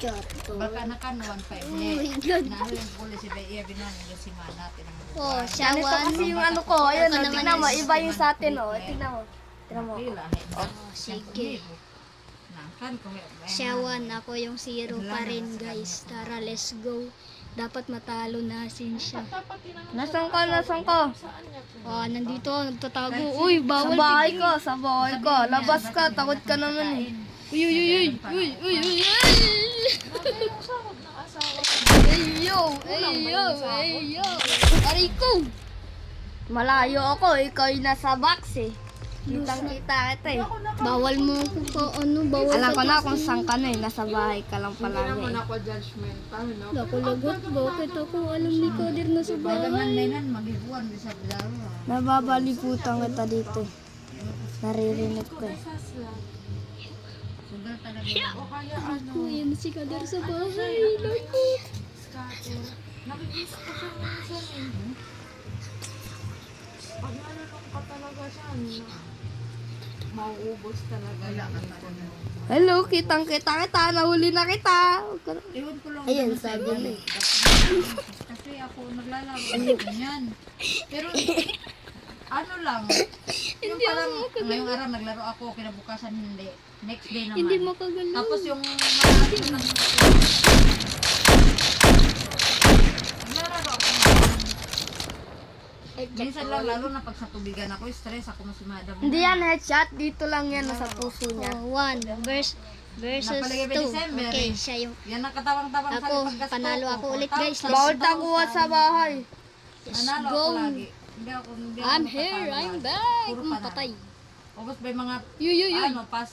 Baka nakan 1.5 Oh my God. Nalo yung pulis si Bea binon yung si Mana. Oh, Ganito shawan. kasi yung ano ko. Ayun, Ako oh, naman tingnan mo. is- Iba yung sa atin, oh. Tingnan mo. Tingnan mo. Oh, sige. Shawan, ako yung zero pa rin, guys. Tara, let's go. Dapat matalo natin siya. Nasaan ka? Nasaan ka? Oh, nandito, nagtatago. Uy, Sa bawal bahay tignan. ko. Sa bahay ko. Labas ka. Takot ka naman eh. Uy, uy, uy, uy, uy, uy, uy, uy. Ayo, ayo, ayo. Aray ko. Malayo ako. Ikaw yung nasa box eh. Kitang-kita kita eh. Bawal mo ako pa, ano, bawal Alam ko ka na kasi. kung saan ka na eh. Nasa bahay ka lang palagi eh. Ako judgmental, no? Naku, lagot. Bakit ako alam ni Kadir na sa Baga man bahay? may magiguan di sa bilaro. Nababalibutan kita dito eh. Naririnig ko eh. Sugal talaga. O kaya ano, Naku, yan si Kadir sa bahay. Naku. scatter. Nakikisa ko siya minsan eh. Pag nalulong ka talaga siya, mauubos talaga Wala yung ka ipon mo. Hello, kitang-kita kita. Nahuli na kita. Ewan ko lang. Ayan, ganun sa sabi iba, mo. eh. Kasi ako naglalaro ganyan. Pero ano lang. Yung parang ngayong araw naglaro ako, kinabukasan hindi. Next day naman. Hindi makagalaw. Tapos yung naglalaro ako. Minsan lang lalo na pag sa tubigan ako, stress ako mas madam. Hindi yan headshot. Dito lang yan sa puso niya. Oh, 1 versus Napalagay ba 2. December Okay, eh. siya yung... Yan ang katawang-tawang sa Ako, paggasto panalo ko. ako ulit, guys. Let's Bawal takuha sa bahay. Let's Nanalo go. ako lagi. Hindi ako I'm here, matatalo I'm lagi. back. Puro panalo. Patay. Tapos may mga Yu, yu, yu. ano, pass